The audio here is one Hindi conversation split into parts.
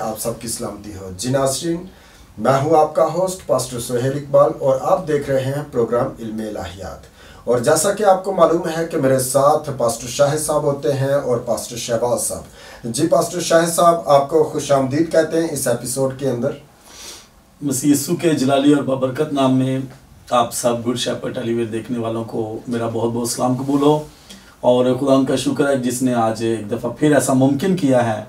आप सबकी सलामती हो। जी नाज़रीन, मैं हूं आपका होस्ट पास्टर सोहेल इकबाल और आप देख रहे हैं प्रोग्राम इल्मे इलाहियात। और जैसा कि आपको मालूम है कि मेरे साथ पास्टर शाहिद साहब होते हैं और पास्टर शहबाज साहब। जी पास्टर शाहिद साहब, आपको खुशामदीद कहते हैं इस एपिसोड के अंदर। मसीह यीशु के जलाली और बाबरकत नाम में आप सब गुड शेपर्ड टेलीविजन देखने वालों को मेरा बहुत बहुत सलाम कबूल हो। और खुदा का शुक्र है जिसने आज एक दफ़ा फिर ऐसा मुमकिन किया है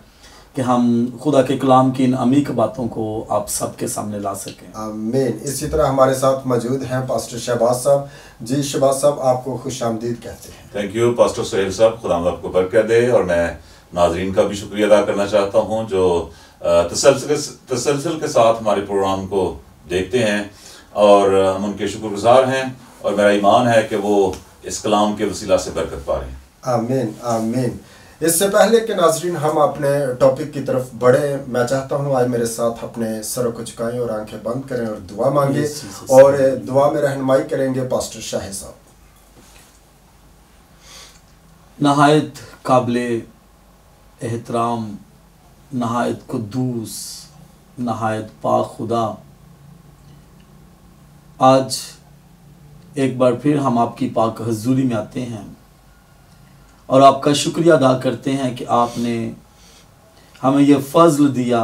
कि हम खुदा के कलाम की इन अमीक बातों को आप सबके सामने ला सकें। आमीन। इसी तरह हमारे साथ मौजूद हैं पास्टर शहबाज साहब। जी शहबाज साहब, आपको खुशामदीद कहते हैं। थैंक यू पास्टर सोहेल साहब, खुदा आपको बरकत दे। और मैं नाजरीन का भी शुक्रिया अदा करना चाहता हूँ जो तसलसल के साथ हमारे प्रोग्राम को देखते हैं और हम उनके शुक्रगुजार हैं और मेरा ईमान है कि वो इस कलाम के वसीला से बरकत पा रहे हैं। आमीन आमीन। इससे पहले कि नाजरीन हम अपने टॉपिक की तरफ बढ़े, मैं चाहता हूँ आज मेरे साथ अपने सरों को झुकाएं और आंखें बंद करें और दुआ मांगे। और दुआ में रहनुमाई करेंगे पास्टर शाहिद साहब। नहायत काबिले एहतराम, नहायत कुद्दूस, नहायत पाक खुदा, आज एक बार फिर हम आपकी पाक हजूरी में आते हैं और आपका शुक्रिया अदा करते हैं कि आपने हमें यह फजल दिया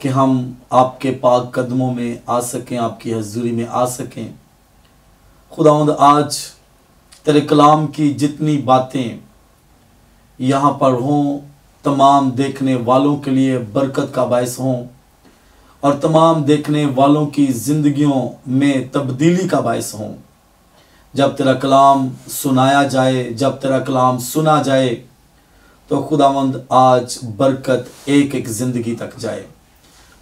कि हम आपके पाक कदमों में आ सकें, आपकी हजूरी में आ सकें। खुदावंद, आज तेरे कलाम की जितनी बातें यहाँ पर हों, तमाम देखने वालों के लिए बरकत का बायस हों और तमाम देखने वालों की ज़िंदगियों में तब्दीली का बायस हों। जब तेरा कलाम सुनाया जाए, जब तेरा कलाम सुना जाए तो खुदावंद आज बरकत एक एक ज़िंदगी तक जाए।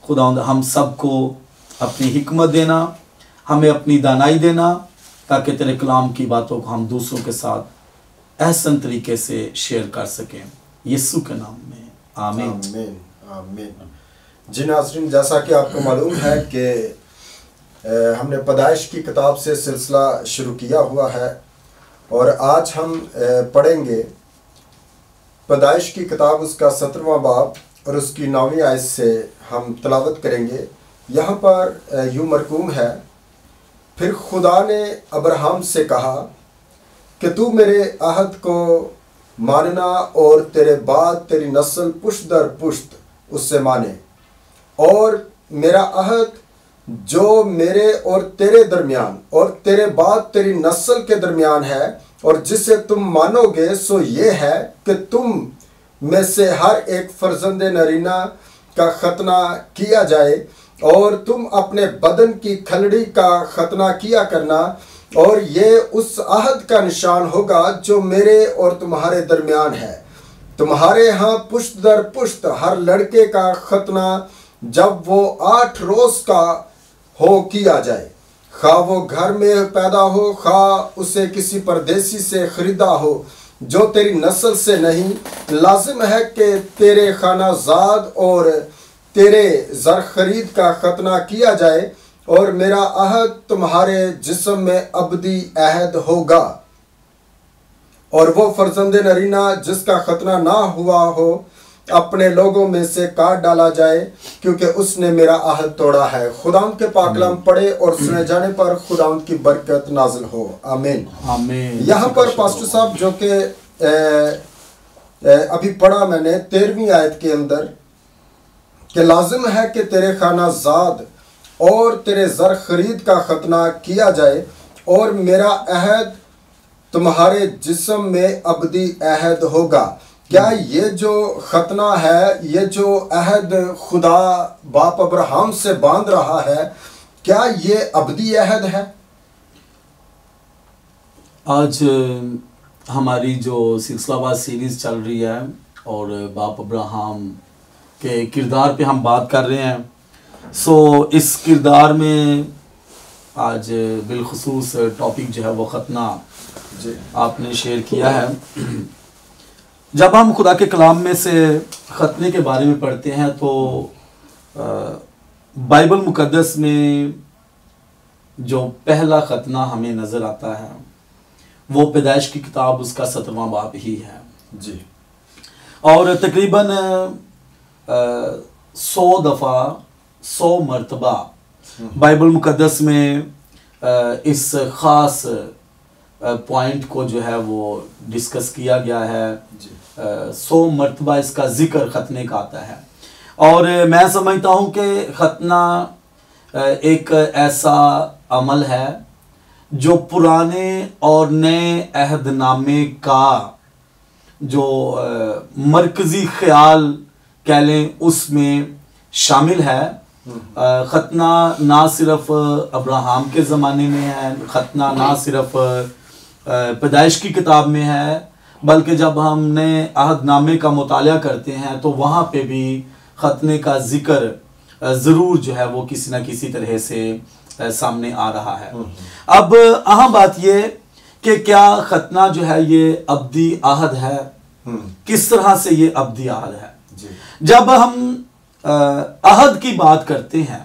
खुदावंद, हम सबको अपनी हिकमत देना, हमें अपनी दानाई देना, ताकि तेरे कलाम की बातों को हम दूसरों के साथ एहसन तरीके से शेयर कर सकें। यीशु के नाम में आमीन आमीन आमीन। जी नाज़रीन, जैसा कि आपको मालूम है कि हमने पैदाइश की किताब से सिलसिला शुरू किया हुआ है और आज हम पढ़ेंगे पैदाइश की किताब, उसका 17वां बाब और उसकी 9वीं आयत से हम तलावत करेंगे। यहाँ पर यूँ मरकूम है, फिर खुदा ने अब्राहम से कहा कि तू मेरे अहद को मानना और तेरे बाद तेरी नस्ल पुश्त दर पुश्त उससे माने, और मेरा अहद जो मेरे और तेरे दरमियान और तेरे बाद तेरी नस्ल के दरमियान है और जिसे तुम मानोगे सो ये है कि तुम में से हर एक फर्जंद नरीना का खतना किया जाए और तुम अपने बदन की खलड़ी का खतना किया करना, और ये उस अहद का निशान होगा जो मेरे और तुम्हारे दरमियान है। तुम्हारे यहाँ पुश्त दर पुश्त हर लड़के का खतना जब वो 8 रोज का हो किया जाए, खा वो घर में पैदा हो, खा उसे किसी परदेसी से खरीदा हो जो तेरी नस्ल से नहीं। लाजिम है कि तेरे खानाजाद और तेरे ज़र खरीद का खतना किया जाए, और मेरा अहद तुम्हारे जिस्म में अबदी अहद होगा। और वो फर्जंद नरीना जिसका खतना ना हुआ हो अपने लोगों में से काट डाला जाए, क्योंकि उसने मेरा अहद तोड़ा है। खुदावंद के पाक कलाम पढ़े और सुने जाने पर खुदावंद की बरकत नाजिल हो। आमीन आमीन। यहाँ पर पास्टर साहब जो कि अभी पढ़ा मैंने 13वीं आयत के अंदर कि लाजिम है कि तेरे खानाजाद और तेरे ज़र खरीद का खतना किया जाए, और मेरा अहद तुम्हारे जिस्म में अबदी अहद होगा। क्या ये जो खतना है, ये जो अहद खुदा बाप अब्राहम से बांध रहा है, क्या ये अबदी अहद है? आज हमारी जो सिलसिलावार सीरीज़ चल रही है और बाप अब्राहम के किरदार पे हम बात कर रहे हैं। सो इस किरदार में आज बिलखुसूस टॉपिक जो है वो खतना आपने शेयर किया है। जब हम खुदा के कलाम में से खतने के बारे में पढ़ते हैं तो बाइबल मुकद्दस में जो पहला खतना हमें नज़र आता है वो पैदाइश की किताब उसका 17वां बाब ही है जी। और तकरीबन 100 दफ़ा 100 मरतबा बाइबल मुकद्दस में इस ख़ास पॉइंट को जो है वो डिस्कस किया गया है। 100 मरतबा इसका जिक्र खतने का आता है। और मैं समझता हूँ कि खतना एक ऐसा अमल है जो पुराने और नए अहदनामे का जो मरकज़ी ख्याल कह लें उसमें शामिल है। खतना ना सिर्फ अब्राहम के ज़माने में है, खतना ना सिर्फ पैदाइश की किताब में है, बल्कि जब हम नए अहदनामे का मुताला करते हैं तो वहाँ पे भी खतने का जिक्र ज़रूर जो है वो किसी न किसी तरह से सामने आ रहा है। अब अहम बात ये कि क्या खतना जो है ये अब्दी आहद है, किस तरह से ये अब्दी आहद है। जब हम अहद की बात करते हैं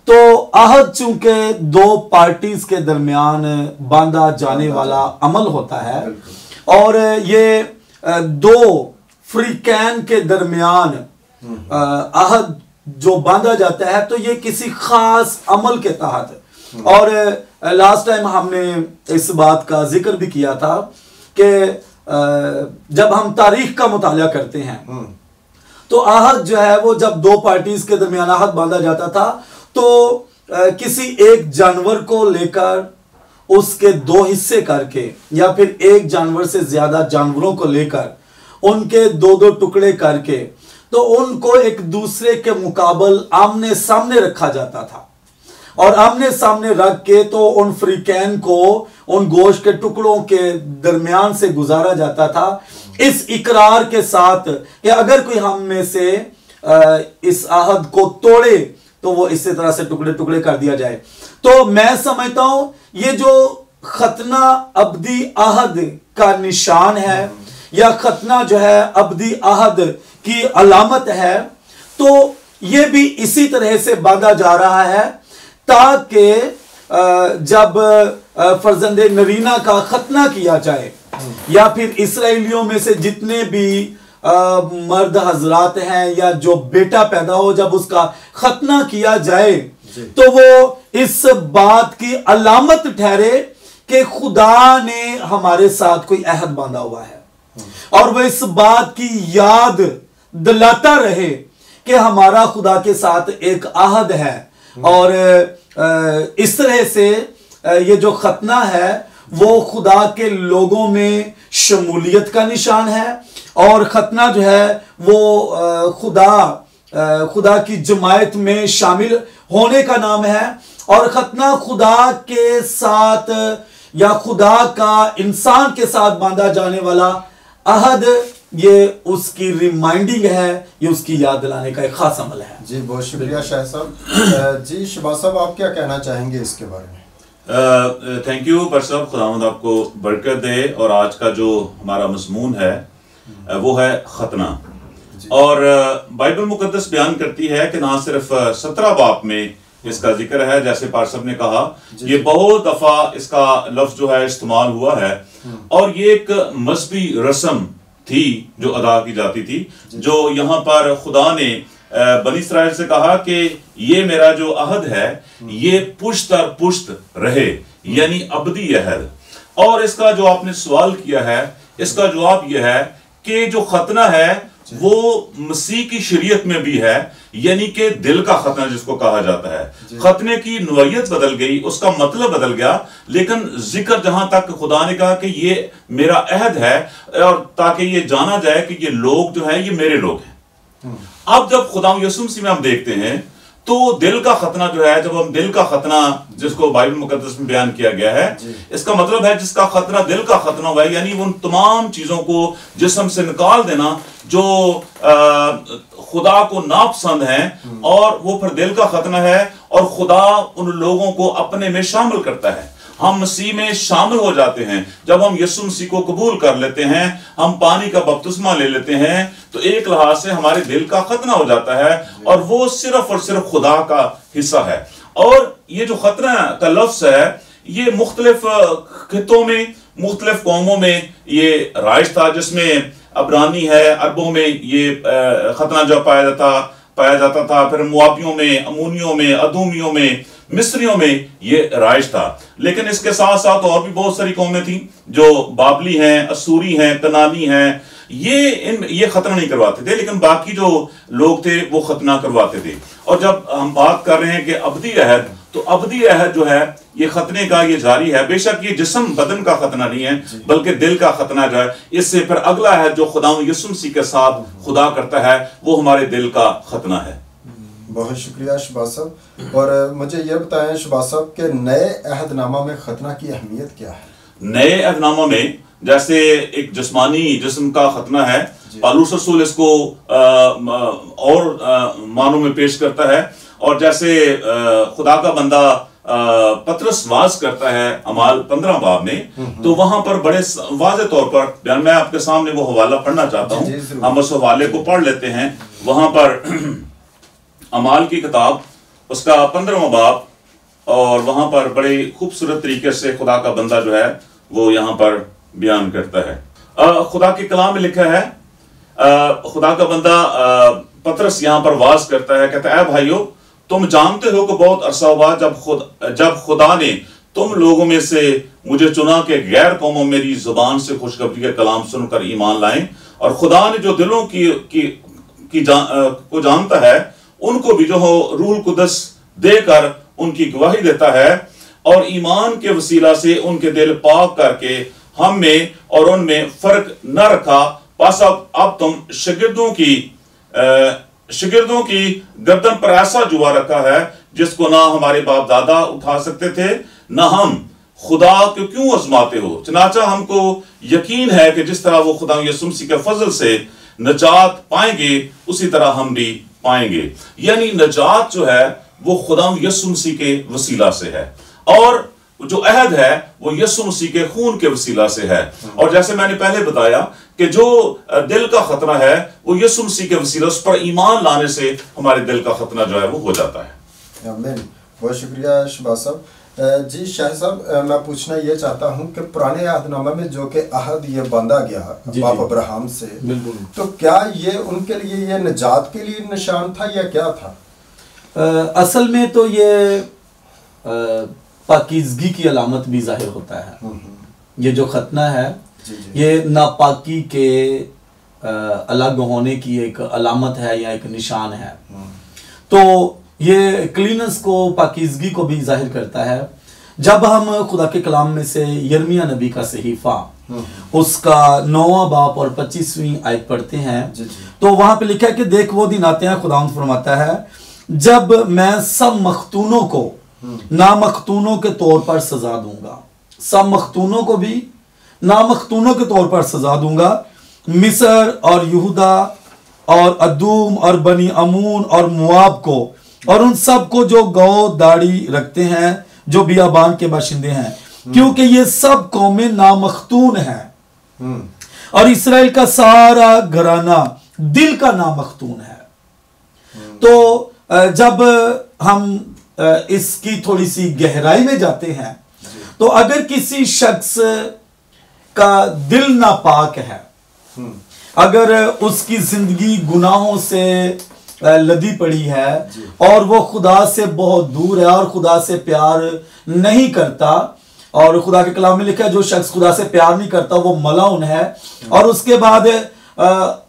तो अहद चूंकि दो पार्टीज के दरमियान बांधा जाने वाला अमल होता है और ये दो फ्रीकैन के दरमियान अहद जो बांधा जाता है तो ये किसी खास अमल के तहत। और लास्ट टाइम हमने इस बात का जिक्र भी किया था कि जब हम तारीख का मुताला करते हैं तो आहद जो है वो जब दो पार्टीज के दरमियान आहद बांधा जाता था तो किसी एक जानवर को लेकर उसके दो हिस्से करके या फिर एक जानवर से ज्यादा जानवरों को लेकर उनके दो दो टुकड़े करके तो उनको एक दूसरे के मुकाबल आमने सामने रखा जाता था। और आमने सामने रख के तो उन फ्रीकैन को उन गोश्त के टुकड़ों के दरमियान से गुजारा जाता था इस इकरार के साथ कि अगर कोई हम में से इस आहद को तोड़े तो वो इसी तरह से टुकड़े टुकड़े कर दिया जाए। तो मैं समझता हूं ये जो खतना अब्दी आहद का निशान है या खतना जो है अब्दी आहद की अलामत है तो ये भी इसी तरह से बांधा जा रहा है ताकि जब फर्जंदे नरीना का खतना किया जाए या फिर इसराइलियों में से जितने भी मर्द हजरात हैं या जो बेटा पैदा हो जब उसका खतना किया जाए तो वो इस बात की अलामत ठहरे कि खुदा ने हमारे साथ कोई अहद बांधा हुआ है और वह इस बात की याद दिलाता रहे कि हमारा खुदा के साथ एक अहद है। और इस तरह से ये जो खतना है वो खुदा के लोगों में शमूलियत का निशान है और खतना जो है वो खुदा की जमायत में शामिल होने का नाम है। और खतना खुदा के साथ या खुदा का इंसान के साथ बांधा जाने वाला अहद ये उसकी रिमाइंडिंग है, ये उसकी याद दिलाने का एक खास अमल है। जी बहुत शुक्रिया शाह साहब। जी शबाज साहब आप क्या कहना चाहेंगे इसके बारे में? थैंक यू पर साहब, खुदावंद आपको बरकत दे। और आज का जो हमारा मजमून है वो है खतना। और बाइबल मुकद्दस बयान करती है कि ना सिर्फ 17 बाब में इसका जिक्र है, जैसे पार्सब ने कहा ये बहुत दफा इसका लफ्ज जो है इस्तेमाल हुआ है और ये एक मजहबी रस्म थी जो अदा की जाती थी, जो यहाँ पर खुदा ने बनी इस्राएल से कहा कि ये मेरा जो अहद है ये पुश्त दर पुश्त रहे, यानी अबदी अहद। और इसका जो आपने सवाल किया है इसका जवाब यह है कि जो खतना है वो मसीह की शरीयत में भी है, यानी कि दिल का खतना जिसको कहा जाता है। खतने की नौयत बदल गई, उसका मतलब बदल गया, लेकिन जिक्र जहां तक खुदा ने कहा कि ये मेरा अहद है और ताकि ये जाना जाए कि ये लोग जो है ये मेरे लोग हैं। अब जब खुदा यीशु मसीह में हम देखते हैं तो दिल का खतना जो है, जब हम दिल का खतना जिसको बाइबल मुकद्दस में बयान किया गया है, इसका मतलब है जिसका खतना दिल का खतना हुआ है, यानी उन तमाम चीजों को जिस्म से निकाल देना जो खुदा को नापसंद है, और वो फिर दिल का खतना है और खुदा उन लोगों को अपने में शामिल करता है। हम मसीह में शामिल हो जाते हैं। जब हम यीशु मसीह को कबूल कर लेते हैं, हम पानी का बपतिस्मा ले लेते हैं, तो एक लिहाज से हमारे दिल का खतना हो जाता है और वो सिर्फ और सिर्फ खुदा का हिस्सा है। और ये जो खतना का लफ्ज है ये मुख्तलिफ खितों में, मुख्तलिफ कौमों में ये राइज था, जिसमें अबरानी है, अरबों में ये खतना जो पाया जाता, पाया जाता था, फिर मुआबियों में, अमूनियों में, अदूमियों में, मिस्रियों में ये राइज था। लेकिन इसके साथ साथ और भी बहुत सारी कौमें थी जो बाबली हैं, असूरी हैं, कनानी हैं, ये खतना नहीं करवाते थे, लेकिन बाकी जो लोग थे वो खतना करवाते थे। और जब हम बात कर रहे हैं कि अब्दी अहद, तो अब्दी अहद जो है ये खतने का ये जारी है। बेशक ये जिस्म बदन का खतना नहीं है, बल्कि दिल का खतना जो है। इससे फिर अगला है जो खुदा यीशु मसीह के साथ खुदा करता है, वो हमारे दिल का खतना है। बहुत शुक्रिया शहबाज साहब। और मुझे ये बताएं शहबाज साहब के नए अहदनामा में खतना की अहमियत क्या है? नए अहदनामा में जैसे एक जिस्मानी जिस्म का खतना है, पौलुस रसूल इसको और मानों में पेश करता है। और जैसे खुदा का बंदा पतरस वाज करता है अमाल 15 बाब में, तो वहां पर बड़े वाज़े तौर पर, मैं आपके सामने वो हवाला पढ़ना चाहता हूँ, हम उस हवाले को पढ़ लेते हैं। वहां पर अमाल की किताब उसका 15वां बाब, और वहां पर बड़े खूबसूरत तरीके से खुदा का बंदा जो है वो यहाँ पर बयान करता है। खुदा के कलाम में लिखा है, खुदा का बंदा पतरस यहाँ पर वाज करता है, कहता है, भाइयों तुम जानते हो कि बहुत अरसा हुआ जब खुदा ने तुम लोगों में से मुझे चुना के गैर कौमों मेरी जुबान से खुशखबरी के कलाम सुनकर ईमान लाएं, और खुदा ने जो दिलों को जानता है उनको भी जो हो रूह कुदस देकर उनकी गवाही देता है, और ईमान के वसीला से उनके दिल पाक करके हम में और उनमें फर्क न रखा। बस अब तुम शिगिर्दों की गर्दन पर ऐसा जुआ रखा है जिसको ना हमारे बाप दादा उठा सकते थे, ना हम खुदा को क्यों आजमाते हो। चनाचा हमको यकीन है कि जिस तरह वो खुदा यीशु मसीह के फजल से नजात पाएंगे उसी तरह हम भी पाएंगे। यानी नजात जो है वो खुदा यीशु मसीह के वसीला से है, और जो अहद है वो यीशु मसीह के खून के वसीला से है। और जैसे मैंने पहले बताया कि जो दिल का खतना है वो यीशु मसीह के वसीला, उस पर ईमान लाने से हमारे दिल का खतना जो है वो हो जाता है। आमीन। बहुत शुक्रिया शहबाज साहब। जी शाह साहब, मैं पूछना ये चाहता हूँ कि पुराने अहदनामे में जो कि अहद ये बांधा गया बाप अब्राहम से, तो क्या ये उनके लिए ये निजात के लिए निशान था या क्या था? असल में तो ये पाकीज़गी की अलामत भी जाहिर होता है। ये जो खतना है ये नापाकी के अलग होने की एक अलामत है या एक निशान है। तो ये क्लीनेस को, पाकीज़गी को भी जाहिर करता है। जब हम खुदा के कलाम में से यिर्मयाह नबी का सहीफा उसका 9वां बाब और 25वीं आयत पढ़ते हैं, तो वहां पे लिखा है कि देख वो दिन आते हैं, खुदावंद फरमाता है, जब मैं सब मख्तूनों को नामख्तूनों के तौर पर सजा दूंगा, सब मख्तूनों को भी नामख्तूनों के तौर पर सजा दूंगा। मिस्र और यहूदा और अदूम और बनी अमून और मुआब को, और उन सब को जो गौ दाढ़ी रखते हैं, जो बियाबान के बाशिंदे हैं, क्योंकि ये सब कौमें नामख्तून हैं, और इसराइल का सारा घराना दिल का नामख्तून है। तो जब हम इसकी थोड़ी सी गहराई में जाते हैं, तो अगर किसी शख्स का दिल नापाक है, अगर उसकी जिंदगी गुनाहों से लदी पड़ी है और वो खुदा से बहुत दूर है और खुदा से प्यार नहीं करता, और खुदा के कलाम में लिखा है जो शख्स खुदा से प्यार नहीं करता वो मलाउन है, और उसके बाद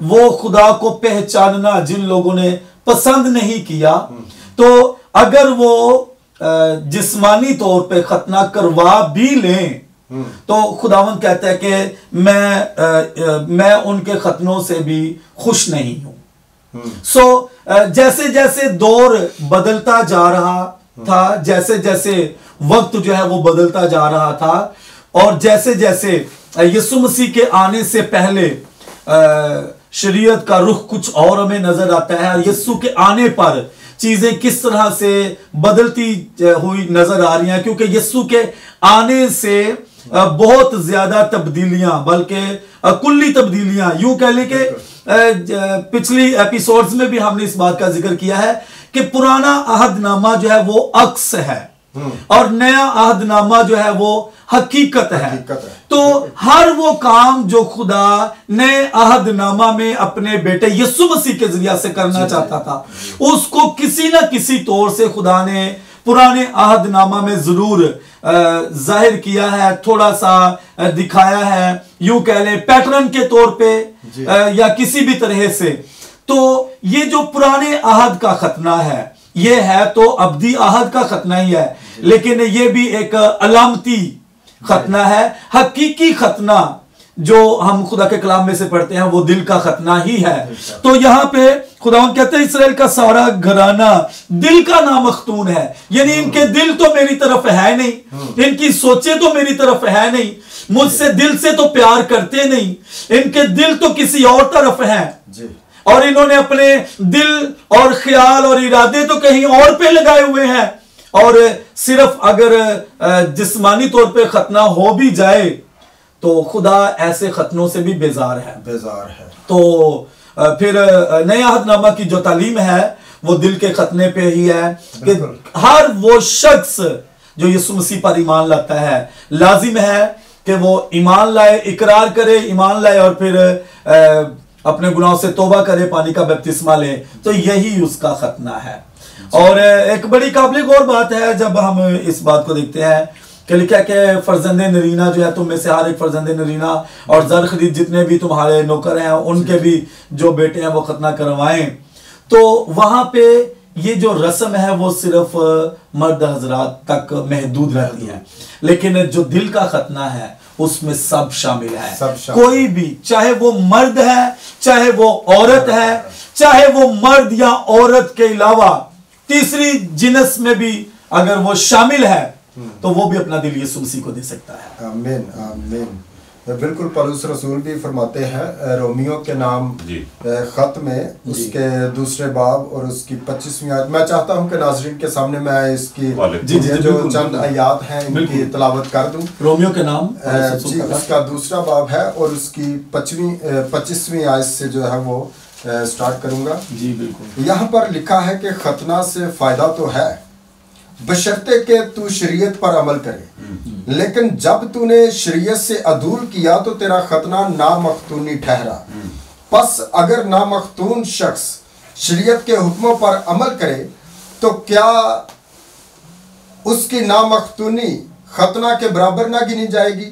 वो खुदा को पहचानना जिन लोगों ने पसंद नहीं किया, तो अगर वो जिस्मानी तौर पे खतना करवा भी लें, तो खुदावंद कहता है कि मैं उनके खतनों से भी खुश नहीं हूं। जैसे जैसे दौर बदलता जा रहा था, जैसे जैसे वक्त जो है वो बदलता जा रहा था, और जैसे जैसे यीशु मसीह के आने से पहले शरीयत का रुख कुछ और हमें नजर आता है, और यीशु के आने पर चीजें किस तरह से बदलती हुई नजर आ रही हैं, क्योंकि यीशु के आने से बहुत ज्यादा तब्दीलियां, बल्कि कुल्ली तब्दीलियां, यूं कह लें कि पिछली एपिसोड्स में भी हमने इस बात का जिक्र किया है कि पुराना अहदनामा जो है वो अक्स है, और नया अहदनामा जो है वो हकीकत है। तो हर वो काम जो खुदा नए अहदनामा में अपने बेटे यीशु मसीह के जरिए से करना चाहता था, उसको किसी ना किसी तौर से खुदा ने पुराने अहदनामा में जरूर जाहिर किया है, थोड़ा सा दिखाया है, यूं कह लें पैटर्न के तौर पे या किसी भी तरह से। तो ये जो पुराने अहद का खतना है, ये है तो अब्दी अहद का खतना ही है, लेकिन ये भी एक अलामती खतना है। हकीकी खतना जो हम खुदा के कलाम में से पढ़ते हैं वो दिल का खतना ही है। तो यहां पे खुदावंद कहते हैं इसराइल का सारा घराना दिल का नामख्तून है, यानी इनके दिल तो मेरी तरफ है नहीं, इनकी सोचें तो मेरी तरफ है नहीं, मुझसे दिल से तो प्यार करते नहीं, इनके दिल तो किसी और तरफ है, और इन्होंने अपने दिल और ख्याल और इरादे तो कहीं और पे लगाए हुए हैं। और सिर्फ अगर जिस्मानी तौर पे खतना हो भी जाए तो खुदा ऐसे खतनों से भी बेजार है। तो फिर नया अहदनामा की जो तालीम है वो दिल के खतने पे ही है कि हर वो शख्स जो यीशु मसीह पर ईमान लाता है, लाजिम है कि वो ईमान लाए, इकरार करे, ईमान लाए और फिर अपने गुनाहों से तौबा करे, पानी का बपतिस्मा ले। तो यही उसका खतना है। और एक बड़ी काबिल गौर बात है जब हम इस बात को देखते हैं कि लिखा है कि फर्जंदे नरीना जो है, तुम में से हर एक फर्जंदे नरीना और जर खरीद जितने भी तुम्हारे नौकर हैं उनके भी जो बेटे हैं वो खतना करवाएं। तो वहां पे ये जो रस्म है वो सिर्फ मर्द हजरात तक महदूद रहती है, लेकिन जो दिल का खतना है उसमें सब शामिल है। कोई भी, चाहे वो मर्द है, चाहे वो औरत है, चाहे वो मर्द या औरत के अलावा तीसरी जिनस में भी अगर वो शामिल है तो वो भी अपना दिल यीशु मसीह को दे सकता है। आमीन आमीन। बिल्कुल, पौलुस रसूल भी फरमाते हैं रोमियो के नाम खत में उसके दूसरे बाब और उसकी 25वीं आयत। मैं चाहता हूं कि नाजरीन के सामने मैं इसकी जो चंद आयात हैं इनकी तलावत कर दूं। रोमियो के नाम जी, उसका दूसरा बाब है और उसकी 25वीं आयत से जो है वो स्टार्ट करूंगा। जी बिल्कुल। यहाँ पर लिखा है कि खतना से फायदा तो है बशर्ते के तू शरीयत पर अमल करे, लेकिन जब तूने शरीयत से अदूल किया तो तेरा खतना नामख्तूनी ठहरा। बस अगर नामख्तून शख्स शरीयत के हुक्मों पर अमल करे तो क्या उसकी नामख्तूनी खतना के बराबर ना गिनी जाएगी?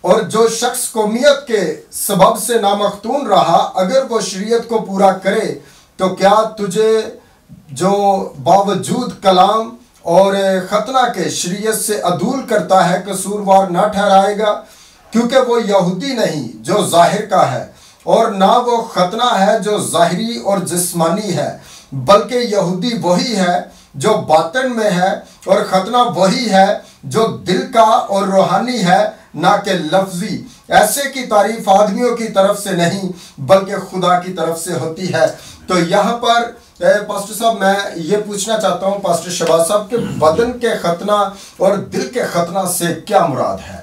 और जो शख्स कौमियत के सबब से नामख्तून रहा, अगर वो शरीयत को पूरा करे तो क्या तुझे जो बावजूद कलाम और खतना के शरीयत से अदूल करता है कसूरवार ना ठहराएगा? क्योंकि वो यहूदी नहीं जो जाहिर का है, और ना वो खतना है जो ज़ाहिरी और जिस्मानी है, बल्कि यहूदी वही है जो बातन में है, और खतना वही है जो दिल का और रूहानी है, ना कि लफ्जी। ऐसे की तारीफ आदमियों की तरफ से नहीं बल्कि खुदा की तरफ से होती है। तो यहाँ पर पास्टर साहब मैं ये पूछना चाहता हूँ पास्टर शहबाज साहब के बदन के खतना और दिल के खतना से क्या मुराद है?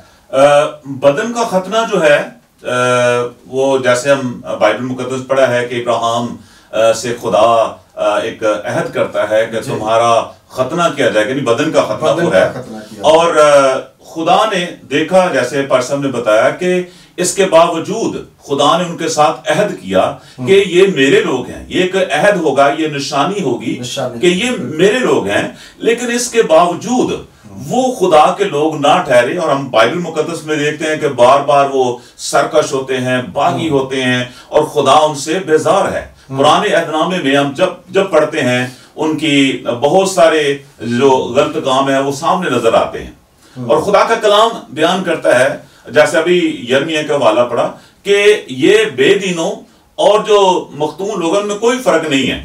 बदन का खतना जो है वो जैसे हम बाइबल मुकद्दस पढ़ा है कि इब्राहिम से खुदा एक अहद करता है कि तुम्हारा खतना किया जाएगा, यानी बदन का खतना वो है। और खुदा ने देखा, जैसे परसम ने बताया, कि इसके बावजूद खुदा ने उनके साथ अहद किया कि ये मेरे लोग हैं। ये एक अहद होगा, ये निशानी होगी कि ये मेरे लोग हैं, लेकिन इसके बावजूद वो खुदा के लोग ना ठहरे। और हम बाइबल मुकद्दस में देखते हैं कि बार बार वो सरकश होते हैं, बागी होते हैं, और खुदा उनसे बेजार है। पुराने अहदनामे में हम जब पढ़ते हैं उनकी बहुत सारे जो गलत काम है वो सामने नजर आते हैं। और खुदा का कलाम बयान करता है, जैसे अभी यर्मिया का हवाला पढ़ा, कि ये बेदीनों और जो मख्तून लोगों में कोई फर्क नहीं है।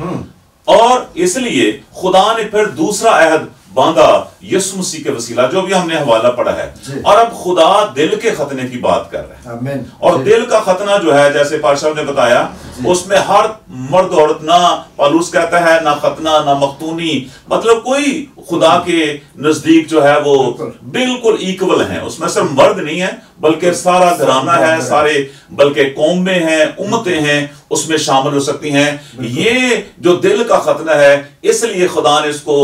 और इसलिए खुदा ने फिर दूसरा अहद बांधा यीशु मसीह के वसीला, जो भी हमने हवाला पढ़ा है। और अब खुदा दिल के खतने की बात कर रहे हैं। और दिल का खतना जो है, जैसे पाशाह ने बताया, उसमें हर मर्द औरत, ना पौलुस कहता है ना खतना ना मख्तूनी, मतलब कोई खुदा के नजदीक जो है वो बिल्कुल इक्वल है। उसमें सिर्फ मर्द नहीं है बल्कि सारा घराना है, सारे बल्कि कौमें हैं, उम्मतें हैं, उसमें शामिल हो सकती हैं। ये जो दिल का खतना है, इसलिए खुदा ने इसको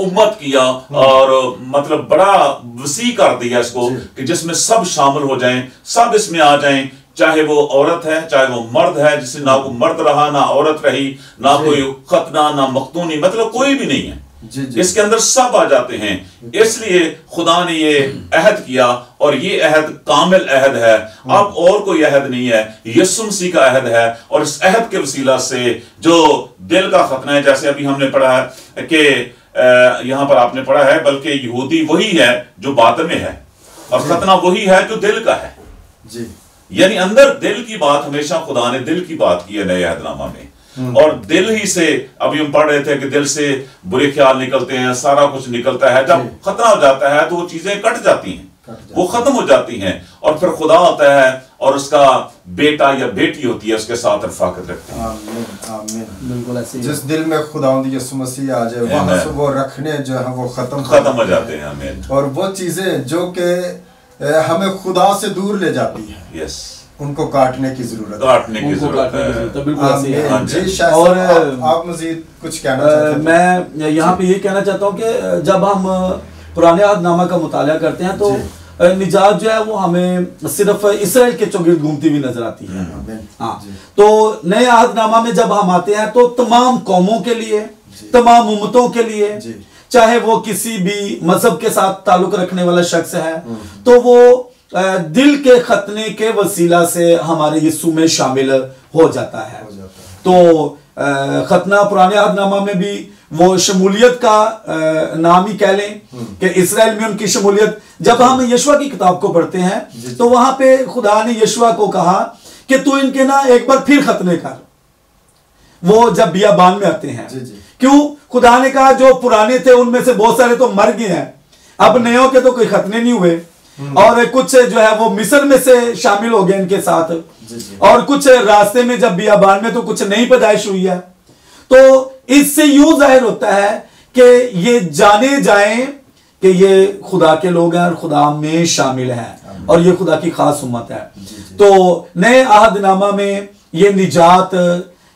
उम्मत किया और मतलब बड़ा वसी कर दिया इसको कि जिसमें सब शामिल हो जाएं, सब इसमें आ जाएं, चाहे वो औरत है चाहे वो मर्द है, जिससे ना वो मर्द रहा ना औरत रही, ना कोई खतना ना मख्तूनी, मतलब कोई भी नहीं है इसके अंदर, सब आ जाते हैं। इसलिए खुदा ने ये अहद किया और ये अहद कामिल अहद है, अब और कोई अहद नहीं है, यीशु मसीह का अहद है। और इस अहद के वसीला से जो दिल का खतना है, जैसे अभी हमने पढ़ा है कि यहां पर आपने पढ़ा है, बल्कि यहूदी वही है जो बात में है और खतना वही है जो दिल का है जी। यानी अंदर दिल की बात, हमेशा खुदा ने दिल की बात की है नए अहदनामा में, और दिल ही से, अभी हम पढ़ रहे थे कि दिल से बुरे ख्याल निकलते हैं, सारा कुछ निकलता है। जब खतना हो जाता है तो वो चीजें कट जाती हैं, वो खत्म हो जाती हैं, और फिर खुदा आता है और उसका बेटा या बेटी होती है, उसके साथ रफाकत रखते हैं। आमीन आमीन। बिल्कुल ऐसे ही। जिस दिल में खुदावंद यीशु मसीह आ जाए, वहां से वो रखने जो है वो खत्म हो जाते हैं। आमीन। और वो चीजें जो कि हमें खुदा से दूर ले जाती है, यस, उनको काटने की जरूरत है। और आप मजीद कुछ कहना चाहते हैं? मैं यहाँ पे ये कहना चाहता हूँ कि जब हम पुराने अहदनामा का मुताला करते हैं तो निजात जो है वो हमें सिर्फ इसराइल के चौगिर्द घूमती हुई नजर आती है। हाँ, तो नए अहदनामा में जब हम आते हैं तो तमाम कौमों के लिए, तमाम उम्मतों के लिए, चाहे वो किसी भी मजहब के साथ ताल्लुक रखने वाला शख्स है, तो वो दिल के खतने के वसीला से हमारे यीशु में शामिल हो जाता है। तो खतना पुराने अहदनामा में भी वो शमूलियत का नाम ही कह लें कि इसराइल में उनकी शमूलियत, जब हम यशवा की किताब को पढ़ते हैं तो वहां पे खुदा ने यशवा को कहा कि तू इनके ना एक बार फिर खतने कर। वो जब बियाबान में आते हैं, क्यों? खुदा ने कहा जो पुराने थे उनमें से बहुत सारे तो मर गए हैं, अब नयों के तो कोई खतने नहीं हुए, और कुछ जो है वो मिस्र में से शामिल हो गए इनके साथ, और कुछ रास्ते में जब बियाबान में तो कुछ नई पैदाइश हुई है। तो इससे यूं जाहिर होता है कि ये जाने जाएं कि ये खुदा के लोग हैं और खुदा में शामिल हैं और ये खुदा की खास उम्मत है। तो नए अहदनामा में ये निजात,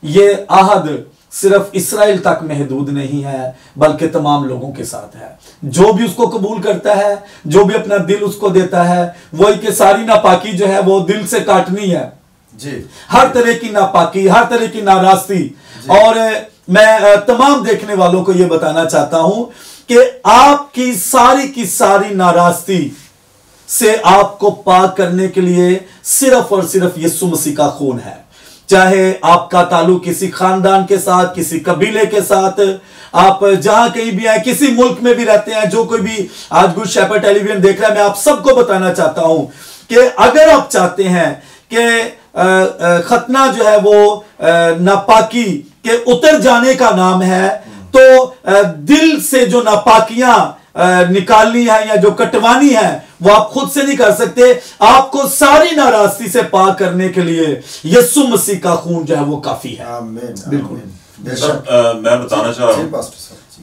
ये अहद सिर्फ इसराइल तक महदूद नहीं है, बल्कि तमाम लोगों के साथ है। जो भी उसको कबूल करता है, जो भी अपना दिल उसको देता है, वही कि सारी नापाकी जो है वो दिल से काटनी है जी। हर तरह की नापाकी, हर तरह की नाराजगी। और मैं तमाम देखने वालों को यह बताना चाहता हूं कि आपकी सारी की सारी नाराजगी से आपको पाक करने के लिए सिर्फ और सिर्फ यीशु मसीह का खून है। चाहे आपका ताल्लुक किसी खानदान के साथ, किसी कबीले के साथ, आप जहां कहीं भी आए, किसी मुल्क में भी रहते हैं, जो कोई भी आज गुड शेपर्ड टेलीविजन देख रहा है, मैं आप सबको बताना चाहता हूं कि अगर आप चाहते हैं कि खतना जो है वो नापाकी के उतर जाने का नाम है, तो दिल से जो नापाकियां निकालनी है या जो कटवानी है वो आप खुद से नहीं कर सकते। आपको सारी नाराजगी से पाक करने के लिए यीशु मसीह का खून जो है वो काफी है। आमीन। बिल्कुल। मैं बताना चाह रहा हूं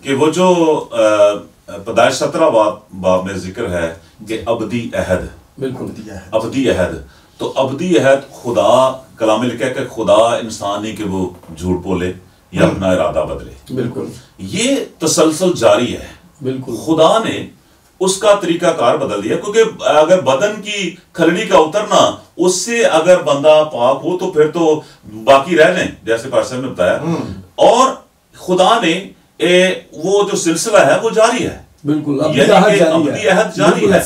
कि वो जो पैदाइश 17 बाब में जिक्र है कि अबदी अहद, बिल्कुल अबदी अहद, तो अबदी अहद खुदा कलाम लिखा है कि खुदा इंसान नहीं कि वो झूठ बोले या अपना इरादा बदले। बिल्कुल, ये तसलसल जारी है। बिल्कुल, खुदा ने उसका तरीकाकार बदल दिया, क्योंकि अगर बदन की खलड़ी का उतरना, उससे अगर बंदा पाक हो तो फिर तो बाकी रह जाए, जैसे पार्सल में बताया। और खुदा ने वो जो सिलसिला है वो जारी है। बिल्कुल, अहद जारी है,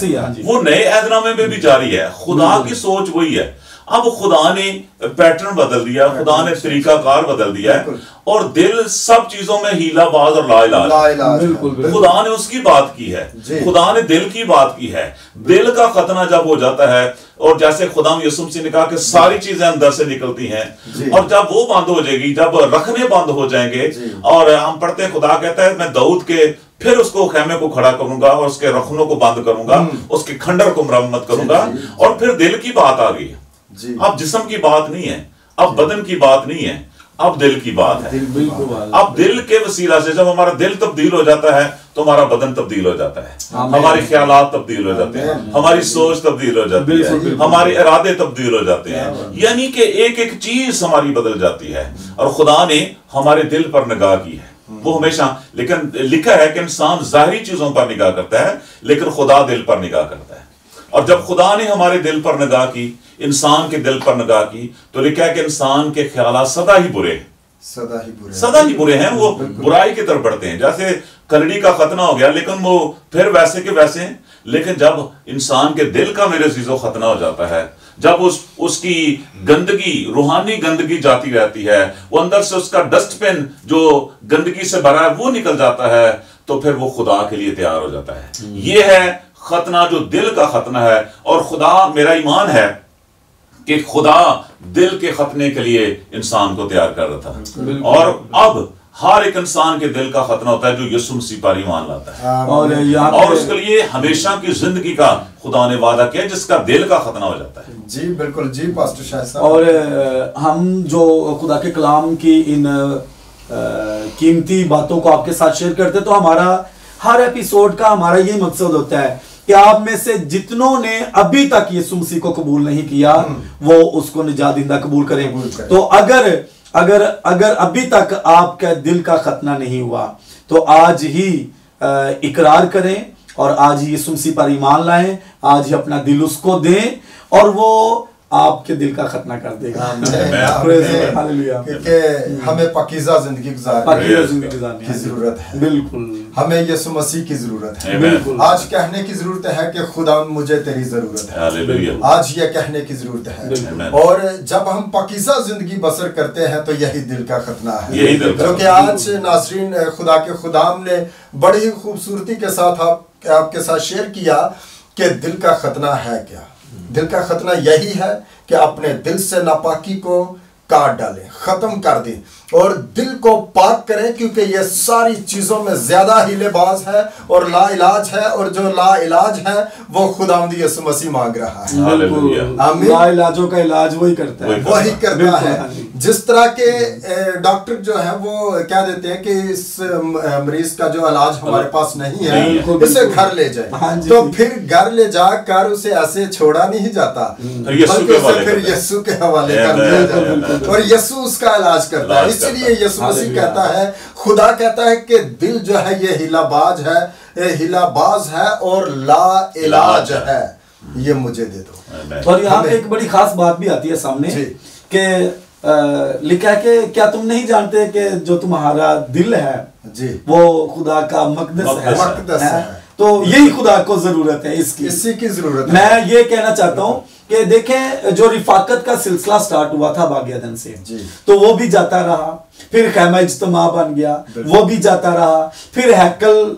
वो नए अहदनामे में भी जारी है। खुदा की सोच वही है। अब खुदा ने पैटर्न बदल दिया, खुदा ने तरीकाकार बदल दिया है, और दिल सब चीजों में हीलाबाज और लाइलाज। बिल्कुल, खुदा ने उसकी बात की है, खुदा ने दिल की बात की है। दिल का खतना जब हो जाता है, और जैसे खुदा यीशु मसीह ने कहा कि सारी चीजें अंदर से निकलती हैं, और जब वो बंद हो जाएगी, जब रखने बंद हो जाएंगे, और हम पढ़ते हैं खुदा कहता है मैं दाऊद के फिर उसको खैमे को खड़ा करूंगा और उसके रखनों को बंद करूंगा, उसके खंडर को मरम्मत करूंगा। और फिर दिल की बात आ गई। अब जिस्म की बात नहीं है, अब बदन की बात नहीं है, अब दिल की बात है। अब दिल के वसीला से जब हमारा दिल तब्दील हो जाता है तो हमारा बदन तब्दील हो जाता है, हमारे ख्यालात तब्दील हो जाते हैं, हमारी सोच तब्दील हो जाती है, हमारे इरादे तब्दील हो जाते हैं। यानी कि एक एक चीज हमारी बदल जाती है। और खुदा ने हमारे दिल पर निगाह की है। वो हमेशा, लेकिन लिखा है कि इंसान जाहिरी चीजों पर निगाह करता है लेकिन खुदा दिल पर निगाह करता है। और जब खुदा ने हमारे दिल पर निगाह की, इंसान के दिल पर निगाह की, तो लिखा है कि इंसान के ख्यालात सदा ही बुरे हैं, सदा ही बुरे हैं, वो बुराई की तरफ बढ़ते हैं। जैसे कलड़ी का खतना हो गया लेकिन वो फिर वैसे के वैसे हैं। लेकिन जब इंसान के दिल का मेरे अजीजों खतना हो जाता है, जब उसकी गंदगी, रूहानी गंदगी जाती रहती है, वो अंदर से उसका डस्टबिन जो गंदगी से भरा है वो निकल जाता है, तो फिर वो खुदा के लिए तैयार हो जाता है। ये है खतना, जो दिल का खतना है। और खुदा, मेरा ईमान है कि खुदा दिल के खतने के लिए इंसान को तैयार कर रहा था, और अब हर एक इंसान के दिल का खतना होता है जो यीशु मसीह पर ईमान लाता है, और उसके लिए हमेशा की जिंदगी का खुदा ने वादा किया जिसका दिल का खतना हो जाता है। जी बिल्कुल जी पास्टर शाह साहब। और हम जो खुदा के कलाम की इन कीमती बातों को आपके साथ शेयर करते, तो हमारा हर एपिसोड का हमारा यही मकसद होता है कि आप में से जितनों ने अभी तक यीशु मसीह को कबूल नहीं किया वो उसको निजात दींदा कबूल करें। तो अगर अभी तक आपका दिल का खतना नहीं हुआ तो आज ही इकरार करें और आज ही यीशु मसीह पर ईमान लाएं, आज ही अपना दिल उसको दें और वो आपके दिल का खतना कर देगा। हालेलुया। क्योंकि हमें पाकीज़ा जिंदगी गुजारने की जरूरत है, बिल्कुल हमें यीशु मसीह की जरूरत है, बिल्कुल आज कहने की जरूरत है कि खुदा मुझे तेरी जरूरत है, आज ये कहने की जरूरत है। और जब हम पाकीज़ा जिंदगी बसर करते हैं तो यही दिल का खतना है, जो कि आज नाज़रीन खुदा के खुदाम ने बड़ी ही खूबसूरती के साथ आपके साथ शेयर किया कि दिल का खतना है क्या। दिल का खतना यही है कि अपने दिल से नापाकी को काट डालें, खत्म कर दें और दिल को पाक करें, क्योंकि ये सारी चीजों में ज्यादा हीलेबाज है और ला इलाज है, और जो ला इलाज है वो खुदावंद यीशु मसीह मांग रहा है। आमीन। ला इलाजों का इलाज वही करता है, वही करता है। जिस तरह के डॉक्टर जो है वो कह देते हैं कि इस मरीज का जो इलाज हमारे पास नहीं है, इसे घर ले जाए, तो फिर घर ले जाकर उसे ऐसे छोड़ा नहीं जाता, बल्कि उसे फिर यीशु के हवाले कर दिया जाता है और यीशु उसका इलाज करता है। इसलिए यीशु मसीह कहता है, खुदा कहता है कि दिल जो है ये हिलाबाज है और ला इलाज है, ये मुझे दे दो। और यहाँ पे एक बड़ी खास बात भी आती है सामने कि लिखा है कि क्या तुम नहीं जानते कि जो तुम्हारा दिल है जी वो खुदा का मकदस है। तो यही खुदा को जरूरत है, इसी की जरूरत है। मैं ये कहना चाहता हूँ कि देखें, जो रिफाकत का सिलसिला स्टार्ट हुआ था बागियादन से, तो वो भी जाता रहा, फिर खैमा इज्तिमा बन गया, वो भी जाता रहा, फिर हैकल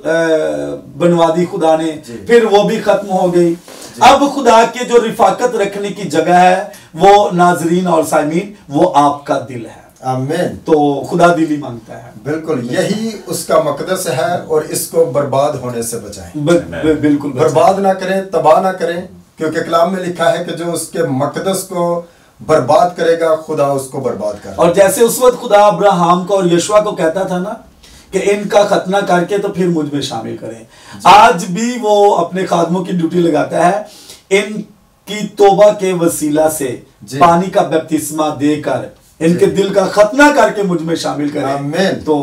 बनवा दी खुदा ने, फिर वो भी खत्म हो गई। अब खुदा के जो रिफाकत रखने की जगह है वो नाजरीन और साइमीन, वो आपका दिल है। आमीन। तो खुदा दिल ही मांगता है, बिल्कुल यही उसका मकदस है और इसको बर्बाद होने से बचाएं। बिल्कुल बर्बाद ना करें, तबाह ना करें, क्योंकि कलाम में लिखा है कि जो उसके मकदस को बर्बाद करेगा खुदा उसको बर्बाद करेगा। और जैसे उस वक्त खुदा अब्राहम को और यशवा को कहता था ना कि इनका खतना करके तो फिर मुझ में शामिल करें, आज भी वो अपने खादमों की ड्यूटी लगाता है, इनकी तौबा के वसीला से पानी का बपतिस्मा देकर इनके दिल का खतना करके मुझ में शामिल करें। आमीन। तो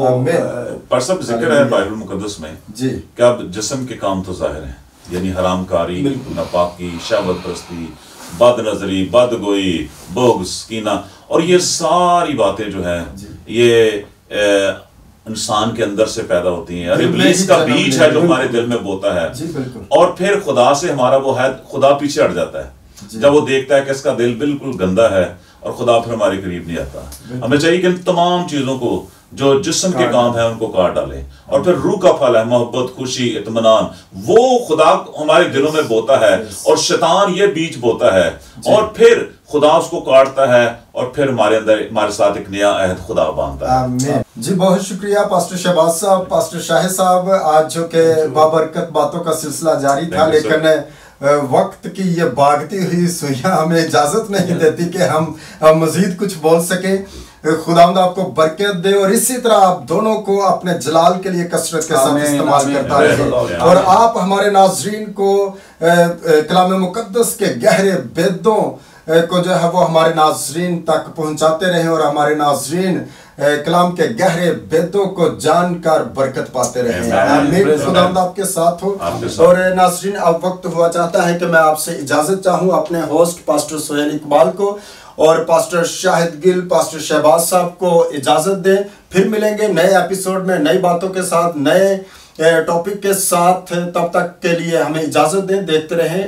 पर सब जिक्र है बाइबल मुकद्दस में जी कि अब जिस्म के काम तो जाहिर हैं, यानी हरामकारी, नापाकी, शहवत परस्ती, बदनजरी, बदगोई, बोग्स, कीना, और ये सारी बातें जो है ये इंसान के अंदर से पैदा होती हैं। इब्लीस का बीज है जो हमारे दिल में बोता है, और फिर खुदा से हमारा वो है, खुदा पीछे हट जाता है जब वो देखता है कि इसका दिल बिल्कुल गंदा है, और खुदा फिर हमारे करीब नहीं आता। हमें चाहिए कि इन तमाम चीजों को जो जिस्म के काम है उनको काट डालें, और फिर रूह का फल है मोहब्बत, खुशी, इत्मीनान, वो खुदा हमारे दिलों में बोता है, और शैतान ये बीज बोता है, और फिर खुदा उसको काटता है, और फिर हमारे अंदर हमारे साथ एक नया अहद खुदा बांधता है। जी बहुत शुक्रिया पास्टर शहबाज साहब, पास्टर शाह साहब। आज जो के बाबरकत बातों का सिलसिला जारी था, लेकिन वक्त की ये भागती हुई सुइयां हमें इजाजत नहीं देती कि हम मजीद कुछ बोल सके। खुदावंद आपको बरकत दे और इसी तरह आप दोनों को अपने जलाल के लिए कसरत के साथ इस्तेमाल करता रहे, और आप हमारे नाजरीन को कलाम मुकद्दस के गहरे बेदों को जो है वो हमारे नाजरीन तक पहुंचाते रहें, और हमारे नाजरीन कलाम के गहरे भेदों को जानकर बरकत पाते रहे। आमीन। खुदावंद आपके साथ हो। और नाज़रीन, अब वक्त हुआ चाहता है कि मैं आपसे इजाजत चाहूँ अपने होस्ट पास्टर सोहेल इकबाल को और पास्टर शाहिद गिल, पास्टर शहबाज साहब को इजाजत दें। फिर मिलेंगे नए एपिसोड में नई बातों के साथ, नए टॉपिक के साथ। तब तक के लिए हमें इजाजत दें। देखते रहें